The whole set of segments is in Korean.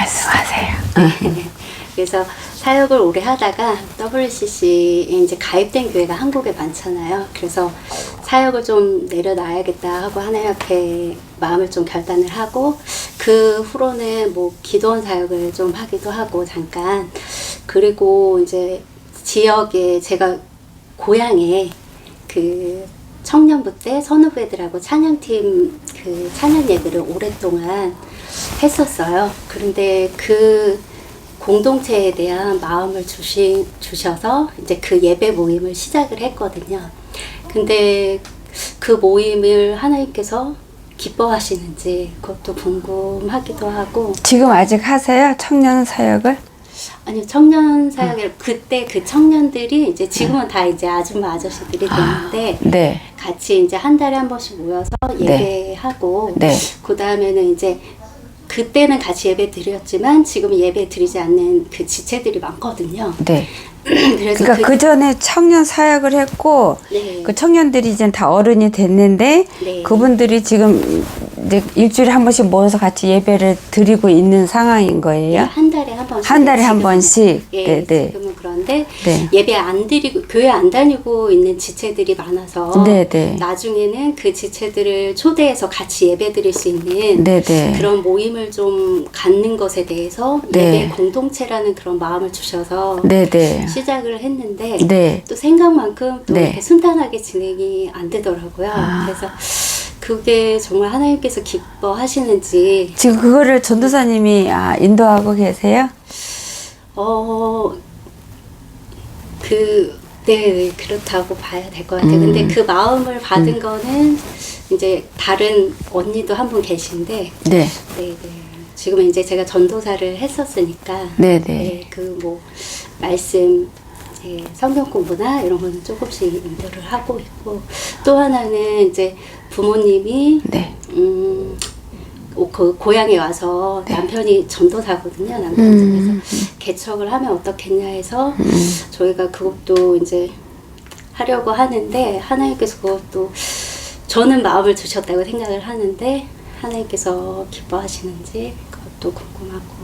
말씀하세요. 그래서 사역을 오래 하다가 WCC에 이제 가입된 교회가 한국에 많잖아요. 그래서 사역을 좀 내려놔야겠다 하고 하나님 앞에 마음을 좀 결단을 하고, 그 후로는 뭐 기도원 사역을 좀 하기도 하고 잠깐. 그리고 이제 지역에, 제가 고향에 그 청년부 때 선후배들하고 찬양팀 그 찬양 예배를 오랫동안 했었어요. 그런데 그 공동체에 대한 마음을 주셔서 이제 그 예배 모임을 시작을 했거든요. 근데 그 모임을 하나님께서 기뻐하시는지 그것도 궁금하기도 하고. 지금 아직 하세요? 청년 사역을? 아니요, 청년 사역을 그때 그 청년들이 이제 지금은 다 이제 아줌마 아저씨들이 됐는데 네. 같이 이제 한 달에 한 번씩 모여서 예배하고 네. 그 다음에는 이제 그때는 같이 예배 드렸지만 지금 예배 드리지 않는 그 지체들이 많거든요. 네. 그래서 그러니까 그 전에 청년 사역을 했고, 네. 그 청년들이 이제 다 어른이 됐는데, 네. 그분들이 지금 이제 일주일에 한 번씩 모여서 같이 예배를 드리고 있는 상황인 거예요. 네, 한 달에 한 번씩. 한 달에 한 지금은. 번씩. 예, 네, 네. 지금은 그런데 네. 예배 안 드리고 교회 안 다니고 있는 지체들이 많아서 네, 네. 나중에는 그 지체들을 초대해서 같이 예배 드릴 수 있는 네, 네. 그런 모임을 좀 갖는 것에 대해서 네. 예배 공동체라는 그런 마음을 주셔서 네, 네. 시작을 했는데 네. 또 생각만큼 또 네. 이렇게 순탄하게 진행이 안 되더라고요. 그래서 그게 정말 하나님께서 기뻐하시는지. 지금 그거를 전도사님이 인도하고 계세요? 네, 그렇다고 봐야 될 것 같아요. 근데 그 마음을 받은 거는 이제 다른 언니도 한 분 계신데, 네. 네. 지금은 이제 제가 전도사를 했었으니까, 네, 네. 그 뭐 말씀, 성경 공부나 이런 거는 조금씩 인도를 하고 있고, 또 하나는 이제 부모님이 네. 그 고향에 와서 남편이 전도사거든요. 남편 집에서 개척을 하면 어떻겠냐 해서 저희가 그것도 이제 하려고 하는데, 하나님께서 그것도 저는 마음을 주셨다고 생각을 하는데 하나님께서 기뻐하시는지 그것도 궁금하고.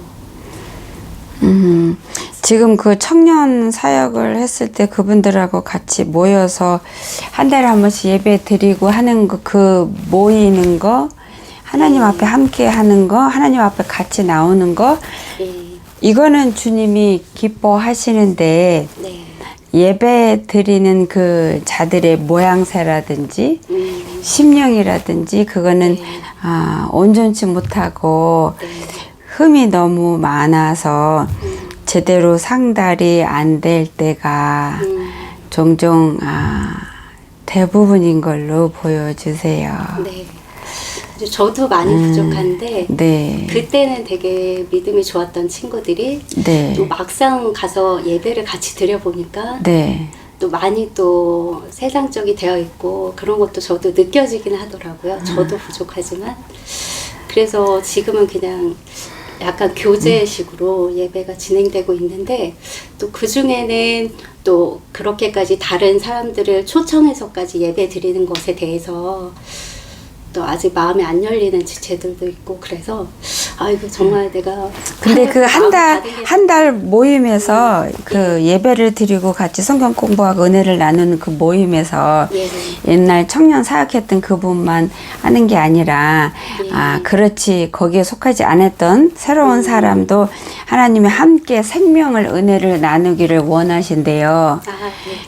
지금 그 청년 사역을 했을 때 그분들하고 같이 모여서 한 달에 한 번씩 예배 드리고 하는 거, 그 모이는 거, 하나님 앞에 함께 하는 거, 하나님 앞에 같이 나오는 거, 이거는 주님이 기뻐하시는데, 네. 예배 드리는 그 자들의 모양새라든지 심령이라든지 그거는 온전치 못하고 흠이 너무 많아서 제대로 상달이 안 될 때가 종종 대부분인 걸로 보여주세요. 네. 저도 많이 부족한데 네. 그때는 되게 믿음이 좋았던 친구들이 네. 또 막상 가서 예배를 같이 드려보니까 네. 또 많이 또 세상적이 되어 있고 그런 것도 저도 느껴지긴 하더라고요. 저도 부족하지만. 그래서 지금은 그냥 약간 교제식으로 예배가 진행되고 있는데, 또 그 중에는 또 그렇게까지 다른 사람들을 초청해서까지 예배 드리는 것에 대해서 또 아직 마음이 안 열리는 지체들도 있고, 그래서 이거 정말 내가 근데 그 한 달 모임에서 그 예배를 드리고 같이 성경 공부하고 은혜를 나누는 그 모임에서 옛날 청년 사역했던 그분만 하는 게 아니라 그렇지 거기에 속하지 않았던 새로운 사람도 하나님이 함께 생명을 은혜를 나누기를 원하신대요.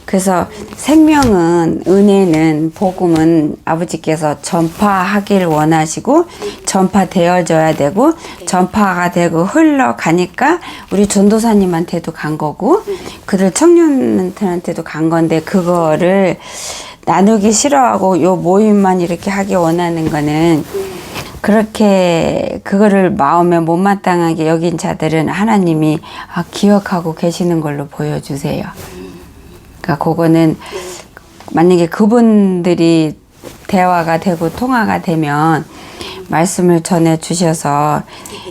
그래서 생명은 은혜는 복음은 아버지께서 전파하길 원하시고 전파되어져야 되고 전파가 되고 흘러가니까 우리 전도사님한테도 간 거고 그들 청년한테도 간 건데, 그거를 나누기 싫어하고 요 모임만 이렇게 하기 원하는 거는 그렇게 그거를 마음에 못마땅하게 여긴 자들은 하나님이 기억하고 계시는 걸로 보여주세요. 그러니까 그거는 만약에 그분들이 대화가 되고 통화가 되면 말씀을 전해 주셔서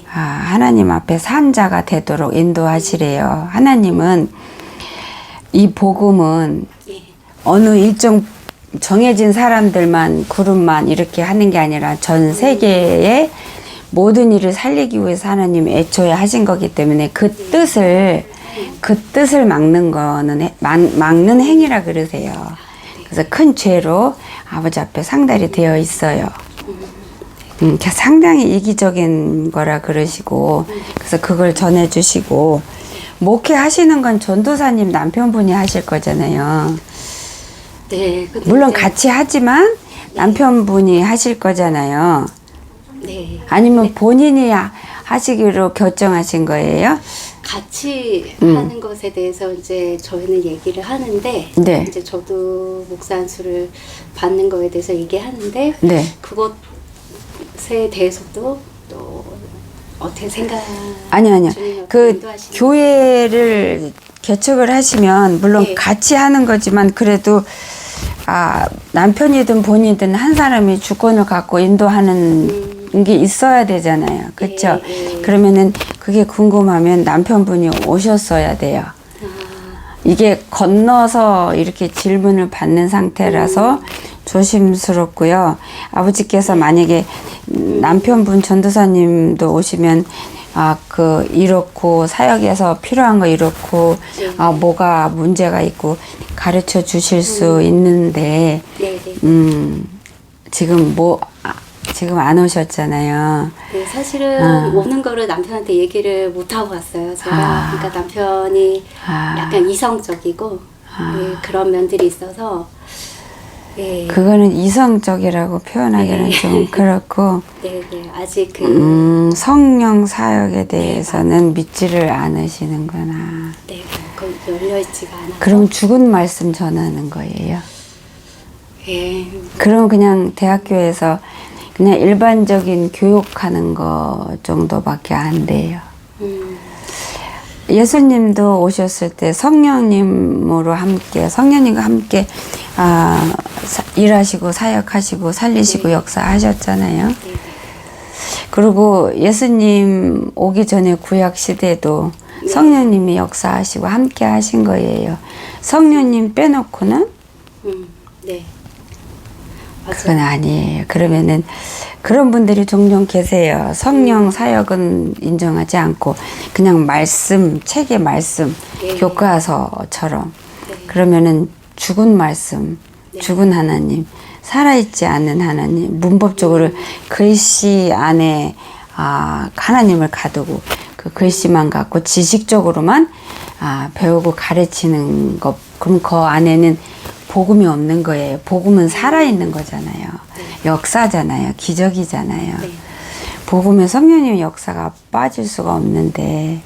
하나님 앞에 산자가 되도록 인도하시래요. 하나님은 이 복음은 어느 일정 정해진 사람들만 그룹만 이렇게 하는 게 아니라 전 세계에 모든 일을 살리기 위해서 하나님이 애초에 하신 거기 때문에 그 뜻을 막는 거는 막는 행위라 그러세요. 그래서 큰 죄로 아버지 앞에 상달이 되어 있어요. 상당히 이기적인 거라 그러시고, 그래서 그걸 전해주시고, 목회하시는 건 전도사님 남편분이 하실 거잖아요. 네. 근데 물론 이제- 같이 하지만 남편분이 하실 거잖아요. 네. 아니면 본인이 하시기로 결정하신 거예요? 같이 하는 것에 대해서 이제 저희는 얘기를 하는데 네. 이제 저도 목사 안수를 받는 거에 대해서 얘기하는데 네. 그것에 대해서도 또 어떻게 생각? 아니요. 주님이 그 인도하시는- 교회를 개척을 하시면 물론 네. 같이 하는 거지만 그래도 남편이든 본인이든 한 사람이 주권을 갖고 인도하는 게 있어야 되잖아요. 그렇죠? 예, 예. 그러면은 그게 궁금하면 남편분이 오셨어야 돼요. 이게 건너서 이렇게 질문을 받는 상태라서 조심스럽고요. 아버지께서 만약에 남편분 전도사님도 오시면 이렇고 사역에서 필요한 거 이렇고 뭐가 문제가 있고 가르쳐 주실 수 있는데 네, 네. 지금 안 오셨잖아요. 네, 사실은 오는 거를 남편한테 얘기를 못 하고 왔어요. 제가 그러니까 남편이 약간 이성적이고 예, 그런 면들이 있어서 예, 그거는 이성적이라고 표현하기는 좀 그렇고 네, 네, 아직 그 성령 사역에 대해서는 믿지를 않으시는구나. 네, 그 열려 있지가 않아서. 그럼 죽은 말씀 전하는 거예요. 예, 그럼 그냥 대학교에서 그냥 일반적인 교육하는 거 정도밖에 안 돼요. 예수님도 오셨을 때 성령님과 함께 일하시고 사역하시고 살리시고 역사하셨잖아요. 그리고 예수님 오기 전에 구약 시대도 성령님이 역사하시고 함께 하신 거예요. 성령님 빼놓고는 네, 그건 아니에요. 그러면은 그런 분들이 종종 계세요. 성령 사역은 인정하지 않고 그냥 말씀, 책의 말씀, 네. 교과서처럼. 네. 그러면은 죽은 말씀, 죽은 하나님, 살아있지 않는 하나님, 문법적으로 글씨 안에 하나님을 가두고 그 글씨만 갖고 지식적으로만 배우고 가르치는 것. 그럼 그 안에는 복음이 없는 거예요. 복음은 살아있는 거잖아요. 역사잖아요. 기적이잖아요. 네. 복음에 성령님의 역사가 빠질 수가 없는데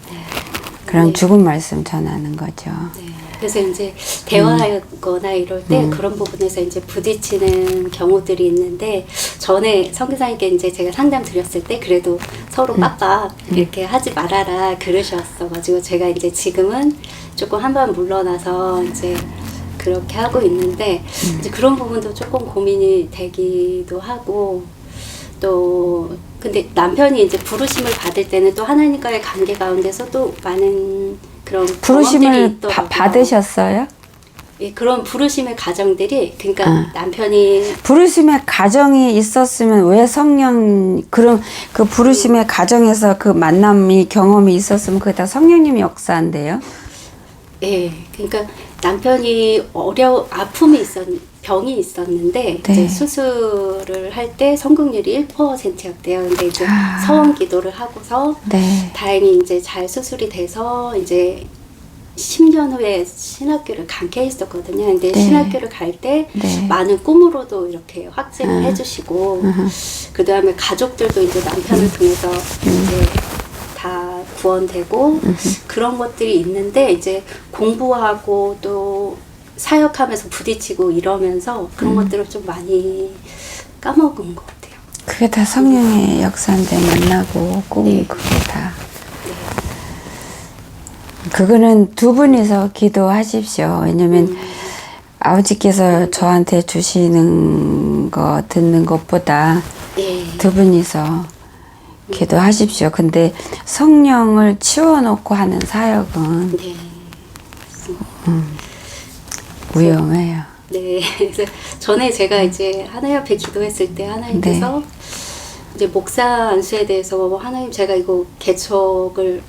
그런 죽은 말씀 전하는 거죠. 네. 그래서 이제 대화하거나 이럴 때 그런 부분에서 이제 부딪히는 경우들이 있는데 전에 선교사님께 이제 제가 상담 드렸을 때 그래도 서로 빡빡 이렇게 하지 말아라 그러셨어가지고 제가 이제 지금은 조금 한번 물러나서 이제 그렇게 하고 있는데 이제 그런 부분도 조금 고민이 되기도 하고 또 근데 남편이 이제 부르심을 받을 때는 또 하나님과의 관계 가운데서 또 많은 그런 부르심을 받으셨어요? 예, 그런 부르심의 과정들이 그러니까 남편이 부르심의 가정이 있었으면 왜 그럼 그 부르심의 가정에서 그 만남이 경험이 있었으면 그게 다 성령님이 역사인데요. 예, 그러니까 남편이 병이 있었는데 네. 이제 수술을 할 때 성공률이 1%였대요. 근데 이제 서원 기도를 하고서 네. 다행히 이제 잘 수술이 돼서 이제 10년 후에 신학교를 간 케이스였거든요. 근데 네. 신학교를 갈 때 네. 많은 꿈으로도 이렇게 확증을 해주시고 그 다음에 가족들도 이제 남편을 통해서 이제 다 구원되고 그런 것들이 있는데 이제 공부하고 또 사역하면서 부딪히고 이러면서 그런 것들을 좀 많이 까먹은 것 같아요. 그게 다 성령의 역사인데 만나고 꿈 그게 다. 그거는 두 분이서 기도하십시오. 왜냐면 아버지께서 저한테 주시는 거 듣는 것보다 예. 두 분이서 기도하십시오. 근데 성령을 치워놓고 하는 사역은 네. 위험해요. 네. 그래서 전에 제가 이제 하나님 앞에 기도했을 때 하나님께서 이제 목사 안수에 대해서 하나님 제가 이거 개척을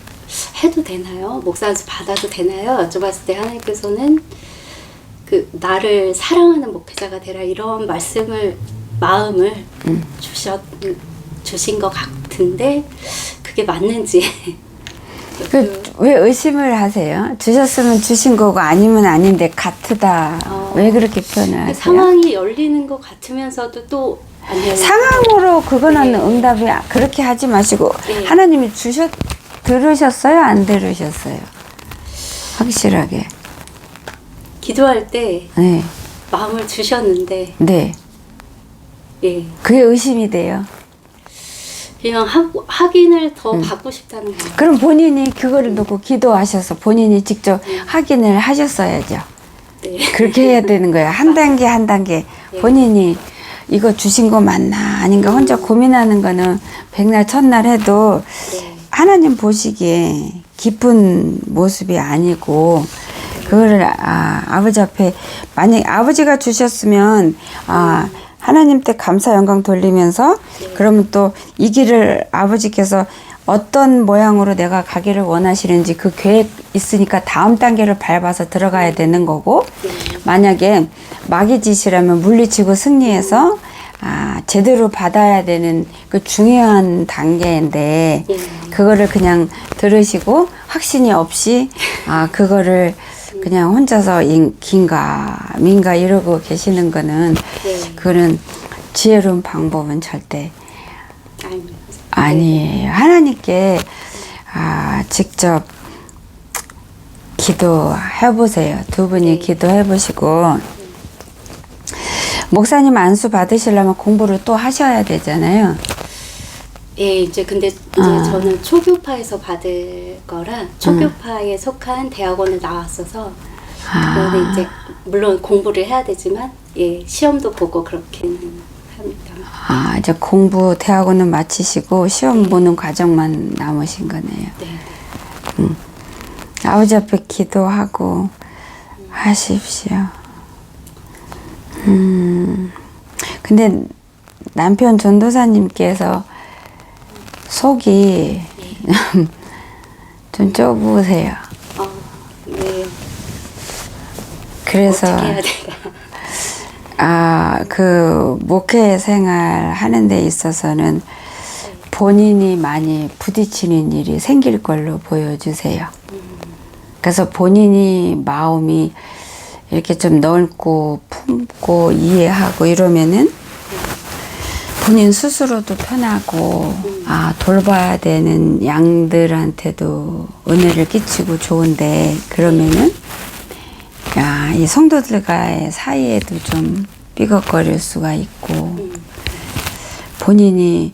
해도 되나요? 목사 안수 받아도 되나요? 여쭤봤을 때 하나님께서는 그 나를 사랑하는 목회자가 되라 이런 마음을 주신 것 같은데 그게 맞는지 왜 의심을 하세요? 주셨으면 주신 거고 아니면 아닌데 같으다. 왜 그렇게 표현을 하세요? 상황이 열리는 것 같으면서도 또 안 열리는 상황으로 그거는 응답이 그렇게 하지 마시고 네. 하나님이 들으셨어요? 안 들으셨어요? 확실하게. 기도할 때 네. 마음을 주셨는데 네. 예 그게 의심이 돼요. 그냥 확인을 더 받고 싶다는 거예요. 그럼 본인이 그거를 놓고 기도하셔서 본인이 직접 확인을 하셨어야죠. 네. 그렇게 해야 되는 거예요. 한 단계 한 단계 본인이 이거 주신 거 맞나 아닌가 혼자 고민하는 거는 백날 첫날 해도 네. 하나님 보시기에 기쁜 모습이 아니고 그거를 아버지 앞에 만약 아버지가 주셨으면 하나님 때 감사 영광 돌리면서 그러면 또 이 길을 아버지께서 어떤 모양으로 내가 가기를 원하시는지 그 계획 있으니까 다음 단계를 밟아서 들어가야 되는 거고 만약에 마귀 짓이라면 물리치고 승리해서 제대로 받아야 되는 그 중요한 단계인데 그거를 그냥 들으시고 확신이 없이 그거를 그냥 혼자서 긴가 민가 이러고 계시는 거는 그거는 지혜로운 방법은 절대 아니에요. 하나님께 직접 기도해 보세요. 두 분이 기도해 보시고 목사님 안수 받으시려면 공부를 또 하셔야 되잖아요. 예, 이제 근데 저는 초교파에서 받을 거라 초교파에 속한 대학원을 나왔어서 그거는 이제 물론 공부를 해야 되지만 예, 시험도 보고 그렇게는 합니다. 이제 공부 대학원은 마치시고 시험 보는 과정만 남으신 거네요. 네. 아버지 앞에 기도하고 하십시오. 근데 남편 전도사님께서 속이 좀 좁으세요. 네. 그래서 어떻게 해야 되나? 그 목회 생활 하는 데 있어서는 본인이 많이 부딪히는 일이 생길 걸로 보여주세요. 그래서 본인이 마음이 이렇게 좀 넓고 품고 이해하고 이러면은 본인 스스로도 편하고 돌봐야 되는 양들한테도 은혜를 끼치고 좋은데 그러면은 이 성도들과의 사이에도 좀 삐걱거릴 수가 있고 본인이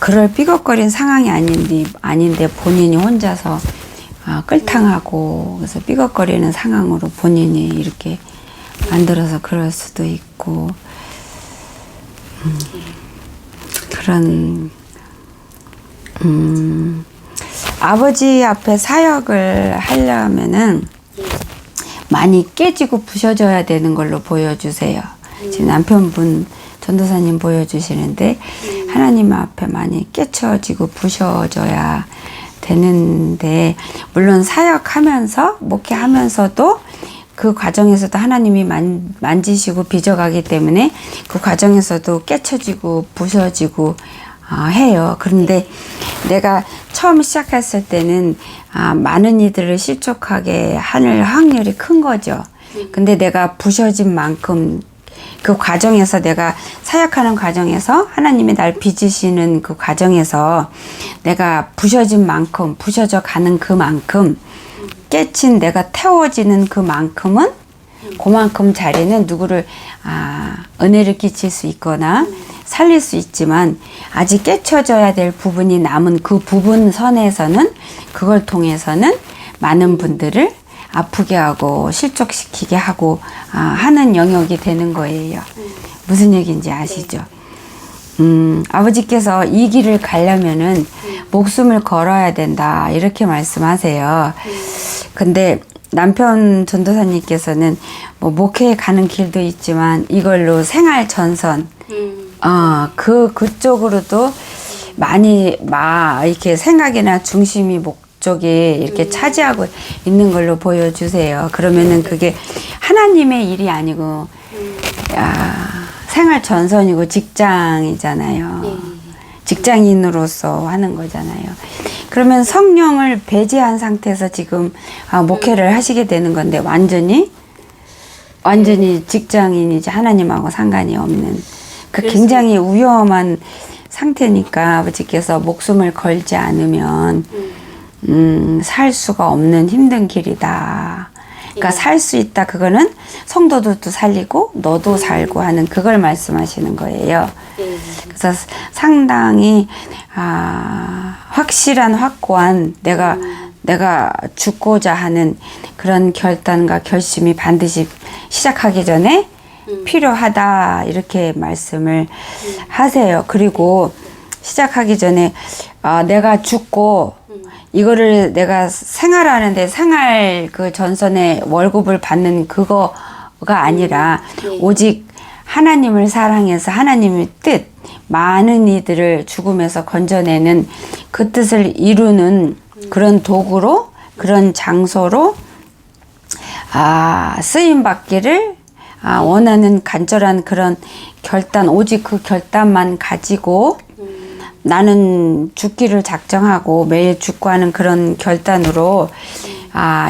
그럴 삐걱거린 상황이 아닌데 본인이 혼자서 끌탕하고 그래서 삐걱거리는 상황으로 본인이 이렇게 만들어서 그럴 수도 있고 그런 아버지 앞에 사역을 하려면은 많이 깨지고 부셔져야 되는 걸로 보여주세요. 지금 남편분 전도사님 보여주시는데 하나님 앞에 많이 깨쳐지고 부셔져야 되는데 물론 사역하면서 목회하면서도 그 과정에서도 하나님이 만지시고 빚어가기 때문에 그 과정에서도 깨쳐지고 부셔지고 해요. 그런데 내가 처음 시작했을 때는 많은 이들을 실족하게 할 확률이 큰 거죠. 근데 내가 부셔진 만큼 그 과정에서 내가 사역하는 과정에서 하나님이 날 빚으시는 그 과정에서 내가 부셔진 만큼 부셔져 가는 그만큼 깨친 내가 태워지는 그만큼은 그만큼 자리는 누구를 은혜를 끼칠 수 있거나 살릴 수 있지만 아직 깨쳐져야 될 부분이 남은 그 부분 선에서는 그걸 통해서는 많은 분들을 아프게 하고 실족시키게 하고 하는 영역이 되는 거예요. 무슨 얘기인지 아시죠? 아버지께서 이 길을 가려면은 목숨을 걸어야 된다 이렇게 말씀하세요. 근데 남편 전도사님께서는 뭐 목회에 가는 길도 있지만 이걸로 생활 전선 그쪽으로도 많이 이렇게 생각이나 중심이 목적이 이렇게 차지하고 있는 걸로 보여주세요. 그러면은 그게 하나님의 일이 아니고 생활 전선이고 직장이잖아요. 직장인으로서 하는 거잖아요. 그러면 성령을 배제한 상태에서 지금 목회를 하시게 되는 건데 완전히 직장인이지 하나님하고 상관이 없는 굉장히 위험한 상태니까 아버지께서 목숨을 걸지 않으면 살 수가 없는 힘든 길이다. 그러니까 살 수 있다. 그거는 성도들도 살리고 너도 살고 하는 그걸 말씀하시는 거예요. 그래서 상당히 확실한 확고한 내가 죽고자 하는 그런 결단과 결심이 반드시 시작하기 전에 필요하다 이렇게 말씀을 하세요. 그리고 시작하기 전에 내가 죽고 이거를 내가 생활하는데 생활 그 전선에 월급을 받는 그거가 아니라 오직 하나님을 사랑해서 하나님의 뜻 많은 이들을 죽음에서 건져내는 그 뜻을 이루는 그런 도구로 그런 장소로 쓰임 받기를 원하는 간절한 그런 결단 오직 그 결단만 가지고 나는 죽기를 작정하고 매일 죽고 하는 그런 결단으로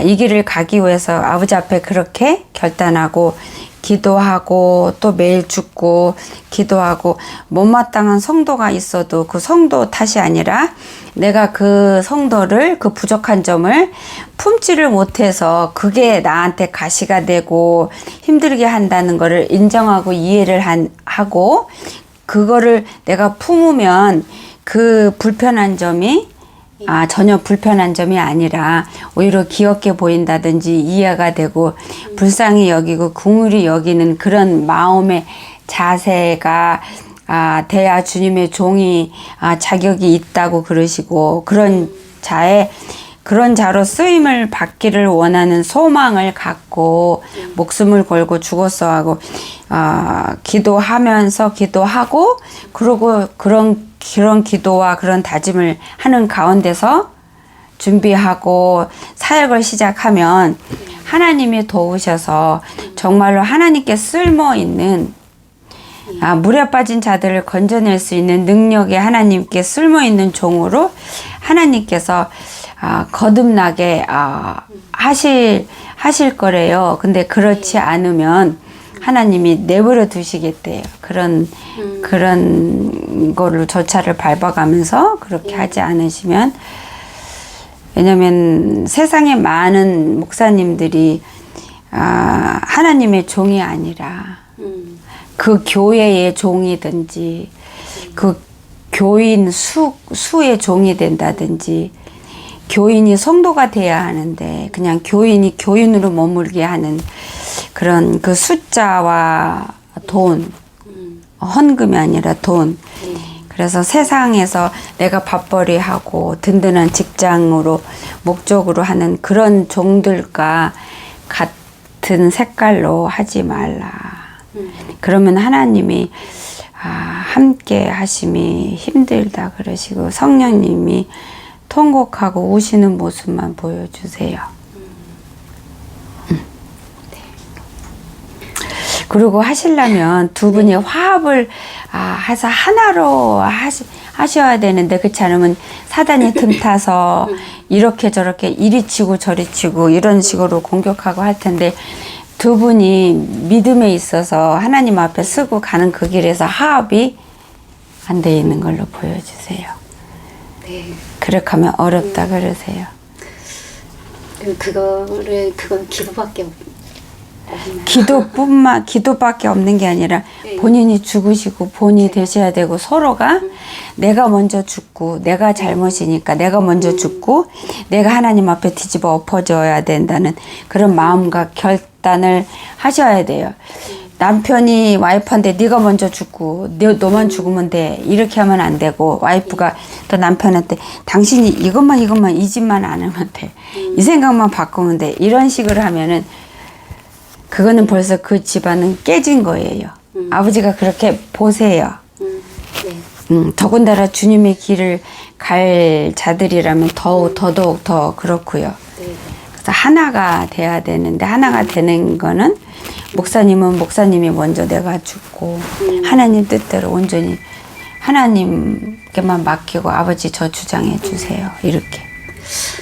이 길을 가기 위해서 아버지 앞에 그렇게 결단하고 기도하고 또 매일 죽고 기도하고 못마땅한 성도가 있어도 그 성도 탓이 아니라 내가 그 성도를 그 부족한 점을 품지를 못해서 그게 나한테 가시가 되고 힘들게 한다는 거를 인정하고 이해를 하고 그거를 내가 품으면 그 불편한 점이 전혀 불편한 점이 아니라 오히려 귀엽게 보인다든지 이해가 되고 불쌍히 여기고 긍휼히 여기는 그런 마음의 자세가 돼야 주님의 종이 자격이 있다고 그러시고 그런 자로 쓰임을 받기를 원하는 소망을 갖고 목숨을 걸고 죽었어 하고 기도하면서 기도하고 그러고 그런 기도와 그런 다짐을 하는 가운데서 준비하고 사역을 시작하면 하나님이 도우셔서 정말로 하나님께 쓸모있는 물에 빠진 자들을 건져낼 수 있는 능력에 하나님께 쓸모있는 종으로 하나님께서 거듭나게 하실 거래요. 근데 그렇지 않으면 하나님이 내버려 두시겠대요. 그런 거를 조차를 밟아가면서 그렇게 하지 않으시면 왜냐면 세상에 많은 목사님들이 하나님의 종이 아니라 그 교회의 종이든지 그 교인 수의 종이 된다든지 교인이 성도가 돼야 하는데 그냥 교인이 교인으로 머물게 하는 그런 그 숫자와 돈 헌금이 아니라 돈 그래서 세상에서 내가 밥벌이하고 든든한 직장으로 목적으로 하는 그런 종들과 같은 색깔로 하지 말라. 그러면 하나님이 함께 하심이 힘들다 그러시고 성령님이 통곡하고 우시는 모습만 보여주세요. 그리고 하시려면 두 분이 화합을 해서 하나로 하셔야 되는데 그렇지 않으면 사단이 틈타서 이렇게 저렇게 이리 치고 저리 치고 이런 식으로 공격하고 할 텐데 두 분이 믿음에 있어서 하나님 앞에 쓰고 가는 그 길에서 화합이 안 돼 있는 걸로 보여주세요. 네. 그렇게 하면 어렵다 그러세요. 그건 기도밖에 없나요? 기도밖에 없는 게 아니라 본인이 죽으시고 본인이 되셔야 되고 서로가 내가 먼저 죽고 내가 잘못이니까 내가 먼저 죽고 내가 하나님 앞에 뒤집어 엎어져야 된다는 그런 마음과 결단을 하셔야 돼요. 남편이 와이프한테 네가 먼저 죽고 너만 죽으면 돼 이렇게 하면 안 되고 와이프가 또 남편한테 당신이 이것만 이 집만 안 하면 돼 이 생각만 바꾸면 돼 이런 식으로 하면은 그거는 벌써 그 집안은 깨진 거예요. 아버지가 그렇게 보세요. 더군다나 주님의 길을 갈 자들이라면 더더욱 더 그렇고요. 네. 그래서 하나가 돼야 되는데 하나가 되는 거는 목사님은 목사님이 먼저 내가 죽고 하나님 뜻대로 온전히 하나님께만 맡기고 아버지 저 주장해 주세요. 이렇게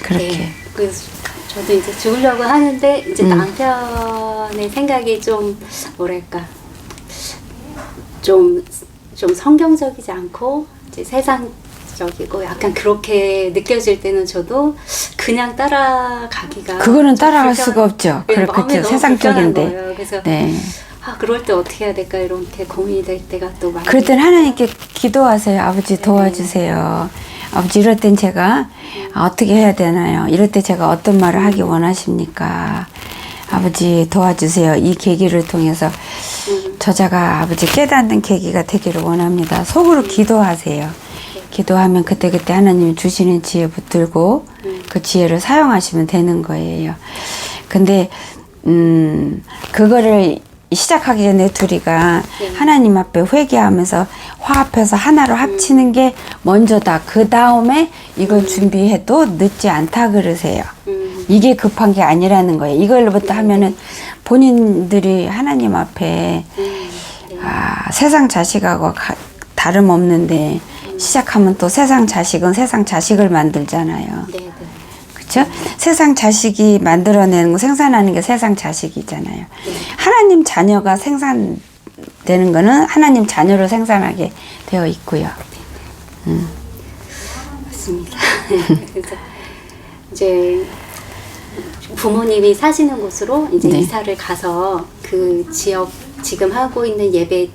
그렇게. 네. 그래서 저도 이제 죽으려고 하는데 이제 남편의 생각이 좀 뭐랄까 좀 성경적이지 않고 이제 세상적이고 약간 그렇게 느껴질 때는 저도 그냥 따라가기가 그거는 따라갈 수가 없죠. 네, 그렇죠. 마음이 너무 세상적인데. 불편한 거예요. 그래서 네. 그럴 때 어떻게 해야 될까 이렇게 고민이 될 때가 또 많이. 그럴 땐 하나님께 기도하세요. 아버지 도와주세요. 아버지 이럴 땐 제가 어떻게 해야 되나요? 이럴 때 제가 어떤 말을 하기 원하십니까? 아버지 도와주세요. 이 계기를 통해서 저자가 아버지 깨닫는 계기가 되기를 원합니다. 속으로 기도하세요. 기도하면 그때그때 하나님이 주시는 지혜 붙들고 그 지혜를 사용하시면 되는 거예요. 근데 그거를 시작하기 전에 둘이가 하나님 앞에 회개하면서 화합해서 하나로 합치는 게 먼저다. 그 다음에 이걸 준비해도 늦지 않다 그러세요. 이게 급한 게 아니라는 거예요. 이걸로부터 하면은 본인들이 하나님 앞에 세상 자식하고 다름없는데 시작하면 또 세상 자식은 세상 자식을 만들잖아요. 네. 그렇죠? 세상 자식이 만들어내는 거 생산하는 게 세상 자식이잖아요. 하나님 자녀가 생산되는 거는 하나님 자녀로 생산하게 되어 있고요. 맞습니다. 그래서 이제 부모님이 사시는 곳으로 이제 네. 이사를 가서 그 지역 지금 하고 있는 예배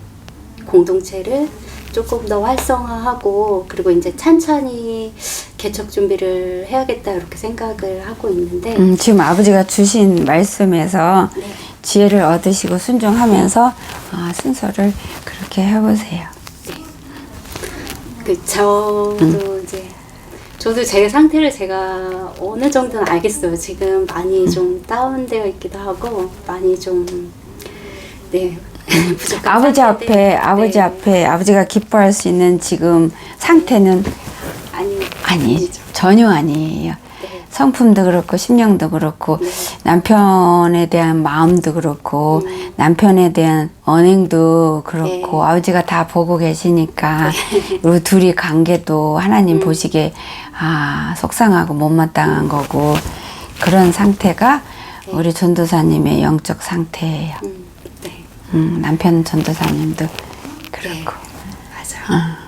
공동체를 조금 더 활성화하고 그리고 이제 찬찬히 개척 준비를 해야겠다 이렇게 생각을 하고 있는데 지금 아버지가 주신 말씀에서 네. 지혜를 얻으시고 순종하면서 순서를 그렇게 해보세요. 저도 이제 저도 제 상태를 제가 어느 정도는 알겠어요. 지금 많이 좀 다운되어 있기도 하고 많이 좀 부족한 아버지 상태인데, 아버지 앞에 아버지가 기뻐할 수 있는 지금 상태는 아니죠. 전혀 아니에요. 네. 성품도 그렇고 심령도 그렇고 네. 남편에 대한 마음도 그렇고 남편에 대한 언행도 그렇고 네. 아버지가 다 보고 계시니까 그리고 둘이 관계도 하나님 보시기에 속상하고 못마땅한 거고 그런 상태가 네. 우리 전도사님의 영적 상태예요. 네. 남편 전도사님도 그렇고. 네. 맞아요.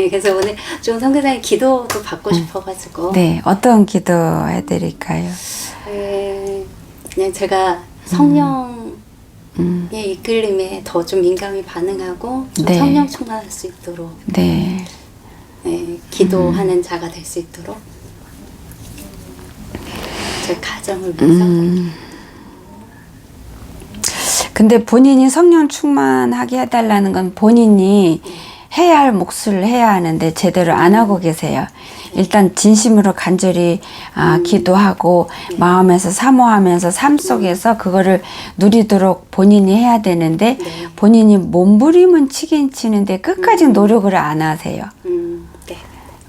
그래서 오늘 좀 성교사님 기도도 받고 싶어가지고 네, 어떤 기도 해드릴까요? 그냥 제가 성령의 이끌림에 더 좀 민감히 반응하고 좀 네. 성령 충만할 수 있도록 네. 기도하는 자가 될 수 있도록 제 가정을 위해서 근데 본인이 성령 충만하게 해달라는 건 본인이 해야 할 몫을 해야 하는데 제대로 안 하고 계세요. 일단 진심으로 간절히 기도하고 마음에서 사모하면서 삶 속에서 그거를 누리도록 본인이 해야 되는데 본인이 몸부림은 치긴 치는데 끝까지 노력을 안 하세요. 네.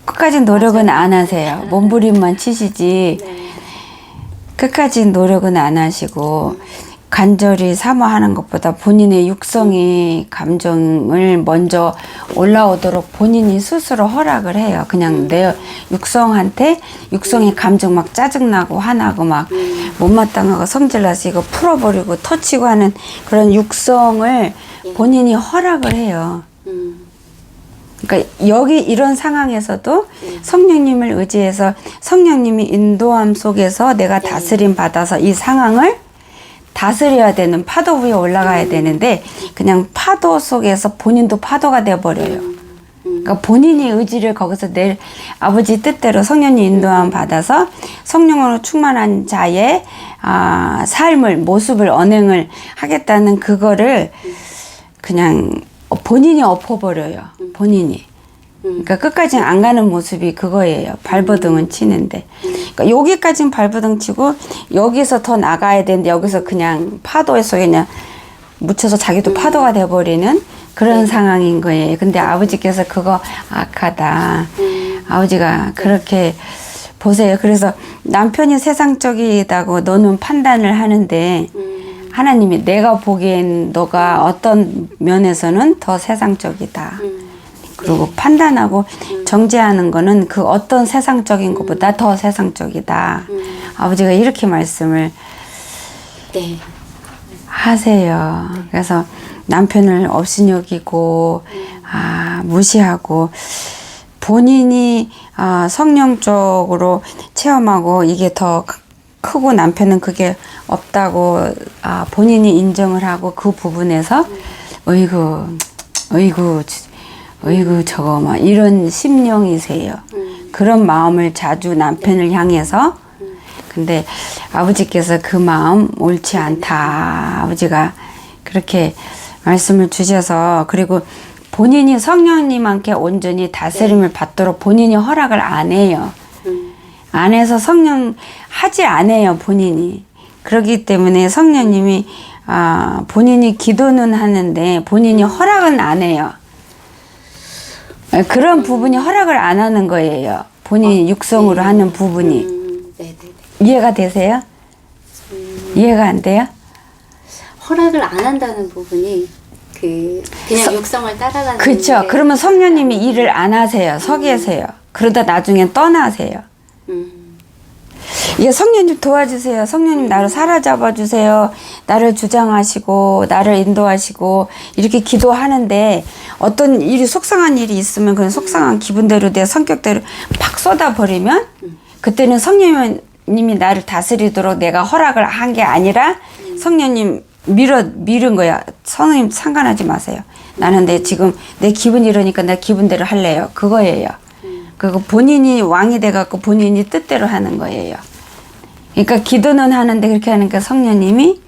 끝까지 노력은 안 하세요. 몸부림만 치시지 끝까지 노력은 안 하시고 간절히 사모하는 것보다 본인의 육성의 감정을 먼저 올라오도록 본인이 스스로 허락을 해요. 그냥 내 육성의 감정 막 짜증나고 화나고 막 못마땅하고 성질나서 이거 풀어버리고 터치고 하는 그런 육성을 본인이 허락을 해요. 그러니까 여기 이런 상황에서도 성령님을 의지해서 성령님이 인도함 속에서 내가 다스림 받아서 이 상황을 다스려야 되는 파도 위에 올라가야 되는데 그냥 파도 속에서 본인도 파도가 돼버려요. 그러니까 본인의 의지를 거기서 내 아버지 뜻대로 성령님 인도함 받아서 성령으로 충만한 자의 삶을 모습을 언행을 하겠다는 그거를 그냥 본인이 엎어버려요. 본인이. 그러니까 끝까지 안 가는 모습이 그거예요. 발버둥은 치는데. 그러니까 여기까지는 발버둥 치고 여기서 더 나가야 되는데 여기서 그냥 파도에 속에 그냥 묻혀서 자기도 파도가 돼버리는 그런 네. 상황인 거예요. 근데 아버지께서 그거 악하다. 아버지가 그렇게 보세요. 그래서 남편이 세상적이다고 너는 판단을 하는데 하나님이 내가 보기엔 너가 어떤 면에서는 더 세상적이다. 그리고 판단하고 정죄하는 거는 그 어떤 세상적인 것보다 더 세상적이다. 아버지가 이렇게 말씀을 네. 하세요. 그래서 남편을 업신여기고 무시하고 본인이 성령적으로 체험하고 이게 더 크고 남편은 그게 없다고 본인이 인정을 하고 그 부분에서 어이구 저거 막 이런 심령이세요. 그런 마음을 자주 남편을 향해서 근데 아버지께서 그 마음 옳지 않다. 아버지가 그렇게 말씀을 주셔서 그리고 본인이 성령님한테 온전히 다스림을 받도록 본인이 허락을 안 해요. 안 해서 성령 하지 않아요. 본인이. 그렇기 때문에 성령님이 본인이 기도는 하는데 본인이 허락은 안 해요. 그런 부분이 허락을 안 하는 거예요. 본인이 육성으로 하는 부분이. 네네네. 이해가 되세요? 이해가 안 돼요? 허락을 안 한다는 부분이 그냥 육성을 따라가는. 그렇죠. 게 그러면 성령님이 일을 안 하세요. 서 계세요. 그러다 나중엔 떠나세요. 이게 성령님 도와주세요. 성령님 나를 사로잡아 주세요. 나를 주장하시고 나를 인도하시고 이렇게 기도하는데 어떤 일이 속상한 일이 있으면 그냥 속상한 기분대로 내 성격대로 팍 쏟아버리면 그때는 성령님이 나를 다스리도록 내가 허락을 한 게 아니라 성령님 미룬 거야. 성령님 상관하지 마세요. 나는 지금 내 기분이 이러니까 내 기분대로 할래요. 그거예요. 그리고 본인이 왕이 돼갖고 본인이 뜻대로 하는 거예요. 그러니까 기도는 하는데 그렇게 하니까 성령님이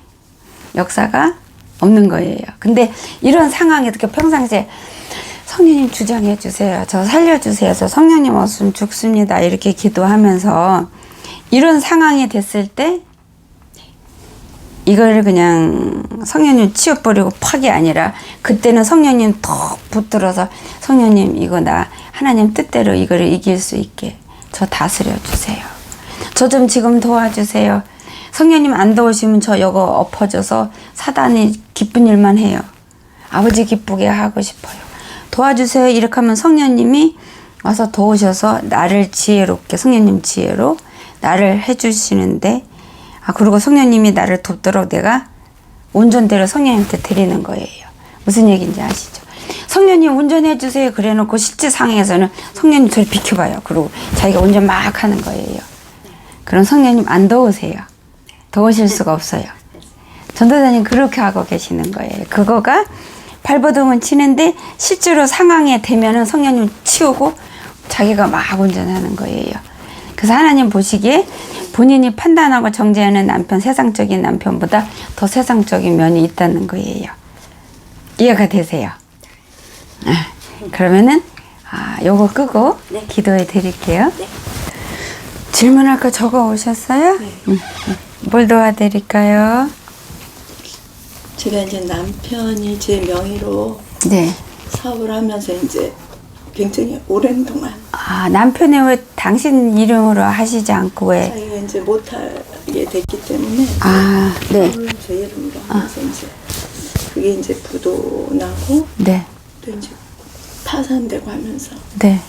역사가 없는 거예요. 근데 이런 상황에 이렇게 평상시에 성령님 주장해 주세요. 저 살려주세요. 저 성령님 없으면 죽습니다. 이렇게 기도하면서 이런 상황이 됐을 때 이걸 그냥 성령님 치워버리고 팍이 아니라 그때는 성령님 더 붙들어서 성령님 이거 나 하나님 뜻대로 이거를 이길 수 있게 저 다스려 주세요. 저 좀 지금 도와주세요. 성령님 안 도우시면 저 이거 엎어져서 사단이 기쁜 일만 해요. 아버지 기쁘게 하고 싶어요. 도와주세요. 이렇게 하면 성령님이 와서 도우셔서 나를 지혜롭게 성령님 지혜로 나를 해주시는데 그리고 성령님이 나를 돕도록 내가 온전대로 성령님한테 드리는 거예요. 무슨 얘기인지 아시죠? 성령님 운전해 주세요. 그래놓고 실제 상황에서는 성령님 저를 비켜봐요. 그리고 자기가 운전 막 하는 거예요. 그럼 성령님 안 도우세요. 도우실 수가 없어요. 전도사님 그렇게 하고 계시는 거예요. 그거가 발버둥은 치는데 실제로 상황에 되면은 성령님 치우고 자기가 막 운전하는 거예요. 그래서 하나님 보시기에 본인이 판단하고 정죄하는 남편, 세상적인 남편보다 더 세상적인 면이 있다는 거예요. 이해가 되세요? 그러면은 요거 끄고 네. 기도해 드릴게요. 네. 질문할 거 적어 오셨어요? 네. 뭘 도와드릴까요? 제가 이제 남편이 제 명의로 네. 사업을 하면서 이제 굉장히 오랜 동안 남편이 왜 당신 이름으로 하시지 않고 왜? 자기가 이제 못하게 됐기 때문에 네. 사업을 제 이름으로 하면서 이제 그게 이제 부도 나고 네. 또 이제 파산되고 하면서 네.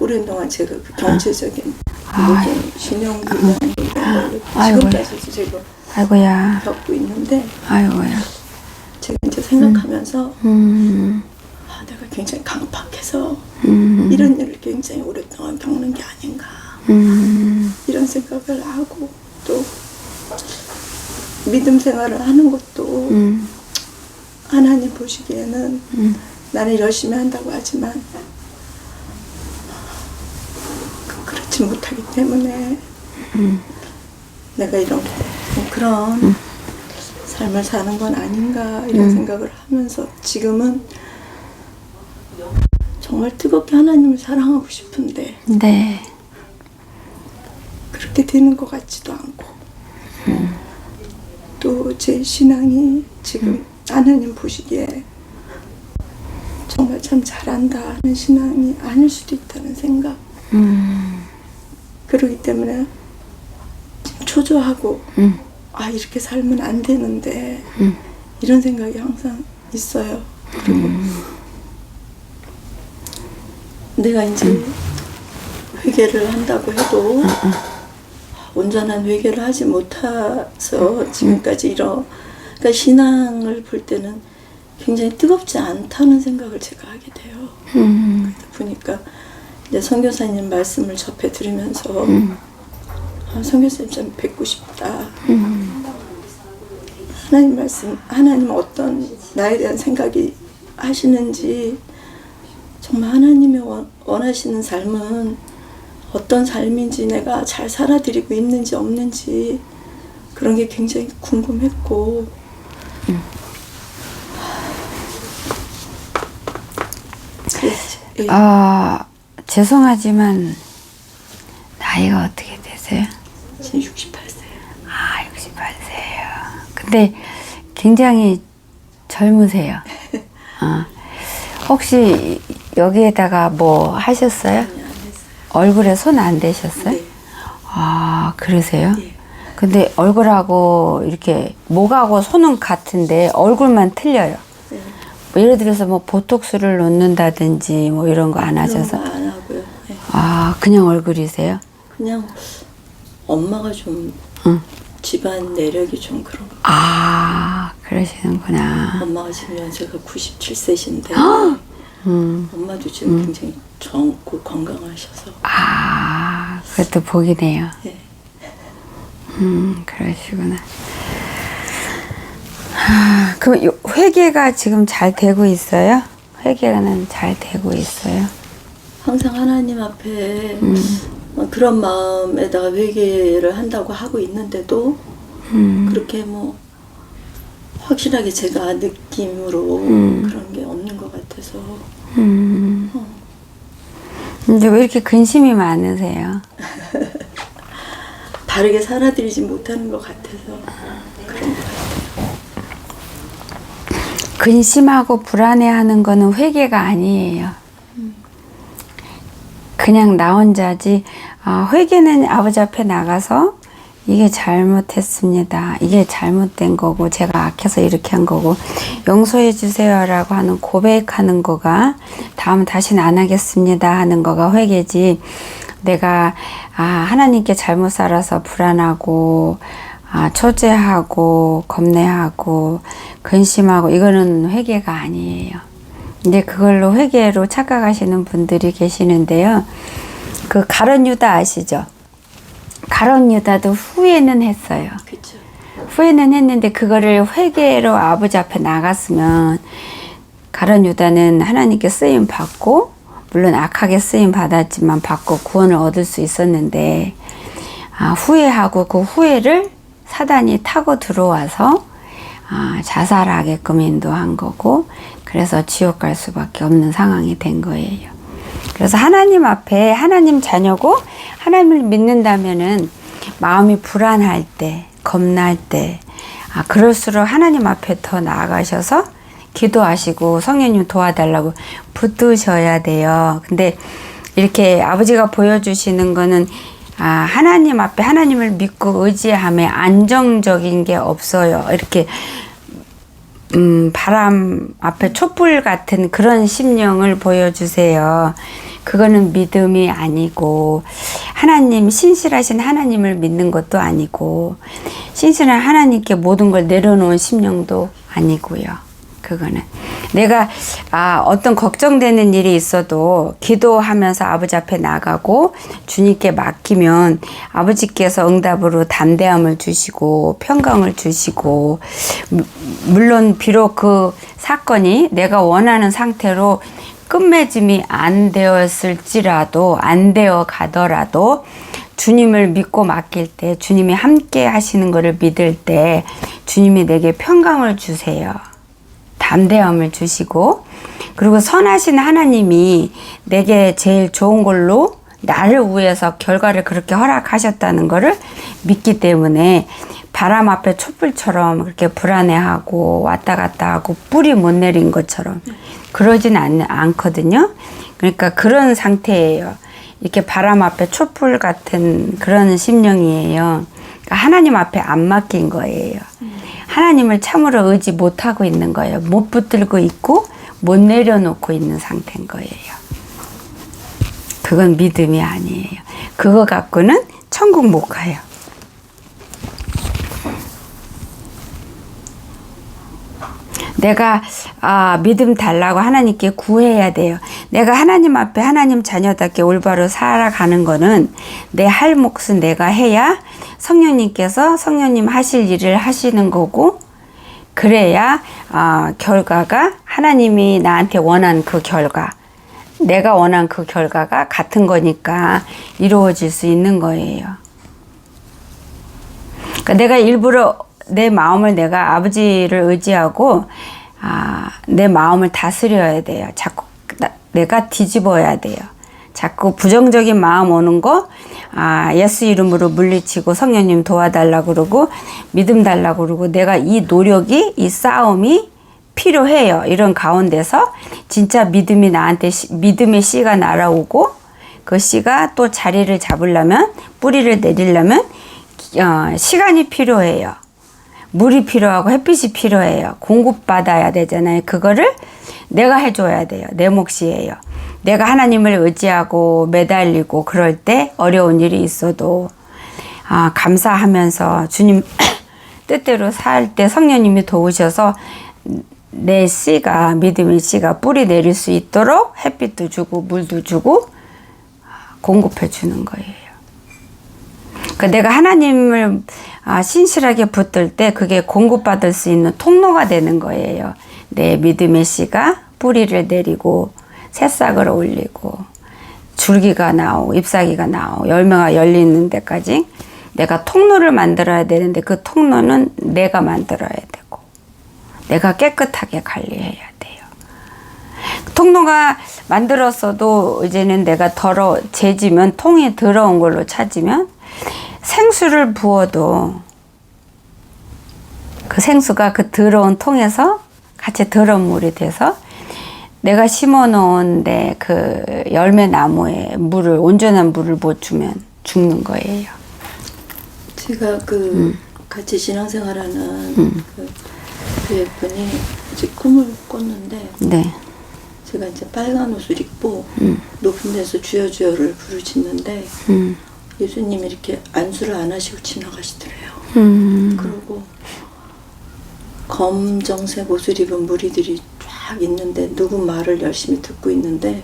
오랜 동안 제가 그 경제적인 모든 신용불량 이런 걸로 지금까지도 제가 아이고야. 겪고 있는데 아이고야. 제가 이제 생각하면서 내가 굉장히 강팍해서 이런 일을 굉장히 오랫동안 겪는 게 아닌가 이런 생각을 하고 또 믿음 생활을 하는 것도 하나님 보시기에는 나는 열심히 한다고 하지만 그렇지 못하기 때문에 내가 이런 그런 삶을 사는 건 아닌가 이런 생각을 하면서 지금은 정말 뜨겁게 하나님을 사랑하고 싶은데 네. 그렇게 되는 것 같지도 않고 또 제 신앙이 지금 하나님 보시기에 정말 참 잘한다 하는 신앙이 아닐 수도 있다는 생각. 그러기 때문에 초조하고 아 이렇게 살면 안 되는데 이런 생각이 항상 있어요. 그리고 내가 이제 회개를 한다고 해도 온전한 회개를 하지 못해서 지금까지 이런 그러니까 신앙을 볼 때는 굉장히 뜨겁지 않다는 생각을 제가 하게 돼요. 그러다 보니까 이제 선교사님 말씀을 접해 들으면서 아, 선교사님 참 뵙고 싶다. 하나님 말씀, 하나님 어떤 나에 대한 생각이 하시는지 정말 하나님이 원하시는 삶은 어떤 삶인지 내가 잘 살아드리고 있는지 없는지 그런 게 굉장히 궁금했고 죄송하지만 나이가 어떻게 되세요? 지금 68세예요. 아, 68세예요. 근데 굉장히 젊으세요. 혹시 여기에다가 뭐 하셨어요? 아니, 안 했어요. 얼굴에 손 안 대셨어요? 네. 아, 그러세요? 네. 근데 얼굴하고 이렇게 목하고 손은 같은데 얼굴만 틀려요. 네. 뭐 예를 들어서 뭐 보톡스를 놓는다든지 뭐 이런 거 안 하셔서. 그런 거 안 하고요. 네. 아, 그냥 얼굴이세요? 그냥 엄마가 좀 응. 집안 내력이 좀 그런 거. 아, 그러시는구나. 엄마가 지금 연세가 97세신데 엄마도 지금 굉장히 젊고 건강하셔서 아, 그것도 복이네요. 네. 그러시구나. 그럼 회개가 지금 잘 되고 있어요? 회개는 잘 되고 있어요? 항상 하나님 앞에 그런 마음에다가 회개를 한다고 하고 있는데도 그렇게 뭐 확실하게 제가 느낌으로 그런 게 없는 것 같아서 이제 왜 이렇게 근심이 많으세요? 바르게 살아들이지 못하는 것 같아서 그런 것 같아요. 근심하고 불안해하는 거는 회개가 아니에요. 그냥 나 혼자지. 회개는 아버지 앞에 나가서 이게 잘못했습니다. 이게 잘못된 거고 제가 악해서 이렇게 한 거고 용서해 주세요라고 하는 고백하는 거가 다음 다시는 안 하겠습니다 하는 거가 회개지. 내가 하나님께 잘못 살아서 불안하고 초제하고 겁내하고 근심하고 이거는 회개가 아니에요. 근데 그걸로 회개로 착각하시는 분들이 계시는데요. 그 가룟 유다 아시죠? 가룟 유다도 후회는 했어요. 그렇죠. 후회는 했는데 그거를 회개로 아버지 앞에 나갔으면 가룟 유다는 하나님께 쓰임 받고 물론 악하게 쓰임 받았지만 받고 구원을 얻을 수 있었는데 후회하고 그 후회를 사단이 타고 들어와서 자살하게끔 인도한 거고 그래서 지옥 갈 수밖에 없는 상황이 된 거예요. 그래서 하나님 앞에 하나님 자녀고 하나님을 믿는다면은 마음이 불안할 때, 겁날 때, 그럴수록 하나님 앞에 더 나아가셔서 기도하시고 성령님 도와달라고 붙드셔야 돼요. 근데 이렇게 아버지가 보여주시는 거는 하나님 앞에 하나님을 믿고 의지함에 안정적인 게 없어요. 이렇게 바람 앞에 촛불 같은 그런 심령을 보여주세요. 그거는 믿음이 아니고 하나님 신실하신 하나님을 믿는 것도 아니고 신실한 하나님께 모든 걸 내려놓은 심령도 아니고요. 그거는 내가 어떤 걱정되는 일이 있어도 기도하면서 아버지 앞에 나가고 주님께 맡기면 아버지께서 응답으로 담대함을 주시고 평강을 주시고 물론 비록 그 사건이 내가 원하는 상태로 끝맺음이 안 되었을지라도 안 되어 가더라도 주님을 믿고 맡길 때 주님이 함께 하시는 것을 믿을 때 주님이 내게 평강을 주세요. 담대함을 주시고 그리고 선하신 하나님이 내게 제일 좋은 걸로 나를 위해서 결과를 그렇게 허락하셨다는 것을 믿기 때문에 바람 앞에 촛불처럼 그렇게 불안해하고 왔다 갔다 하고 뿌리 못 내린 것처럼 그러진 않거든요. 그러니까 그런 상태예요. 이렇게 바람 앞에 촛불 같은 그런 심령이에요. 그러니까 하나님 앞에 안 맡긴 거예요. 하나님을 참으로 의지 못하고 있는 거예요. 못 붙들고 있고 못 내려놓고 있는 상태인 거예요. 그건 믿음이 아니에요. 그거 갖고는 천국 못 가요. 내가 믿음 달라고 하나님께 구해야 돼요. 내가 하나님 앞에 하나님 자녀답게 올바로 살아가는 거는 내 할 몫은 내가 해야 성령님께서 성령님 하실 일을 하시는 거고, 그래야 결과가 하나님이 나한테 원한 그 결과, 내가 원한 그 결과가 같은 거니까 이루어질 수 있는 거예요. 그러니까 내가 일부러 내 마음을 내가 아버지를 의지하고 내 마음을 다스려야 돼요. 자꾸 내가 뒤집어야 돼요. 자꾸 부정적인 마음 오는 거 예수 이름으로 물리치고 성령님 도와달라고 그러고 믿음 달라고 그러고, 내가 이 노력이, 이 싸움이 필요해요. 이런 가운데서 진짜 믿음이 나한테 믿음의 씨가 날아오고, 그 씨가 또 자리를 잡으려면, 뿌리를 내리려면 시간이 필요해요. 물이 필요하고 햇빛이 필요해요. 공급받아야 되잖아요. 그거를 내가 해줘야 돼요. 내 몫이에요. 내가 하나님을 의지하고 매달리고 그럴 때 어려운 일이 있어도 감사하면서 주님 뜻대로 살 때 성령님이 도우셔서 내 씨가, 믿음의 씨가 뿌리 내릴 수 있도록 햇빛도 주고 물도 주고 공급해 주는 거예요. 그러니까 내가 하나님을 신실하게 붙들 때 그게 공급받을 수 있는 통로가 되는 거예요. 내 믿음의 씨가 뿌리를 내리고 새싹을 올리고 줄기가 나오고 잎사귀가 나오고 열매가 열리는 데까지 내가 통로를 만들어야 되는데, 그 통로는 내가 만들어야 되고 내가 깨끗하게 관리해야 돼요. 통로가 만들었어도 이제는 내가 재지면, 통이 더러운 걸로 찾으면 생수를 부어도 그 생수가 그 더러운 통에서 같이 더러운 물이 돼서 내가 심어 놓은데 그 열매 나무에 온전한 물을 못 주면 죽는 거예요. 제가 같이 신앙생활하는 그 교회분이 이제 꿈을 꿨는데, 네. 제가 이제 빨간 옷을 입고 높은 데서 주여 주여를 부르짖는데 예수님이 이렇게 안수를 안 하시고 지나가시더래요. 그리고 검정색 옷을 입은 무리들이 쫙 있는데 누구 말을 열심히 듣고 있는데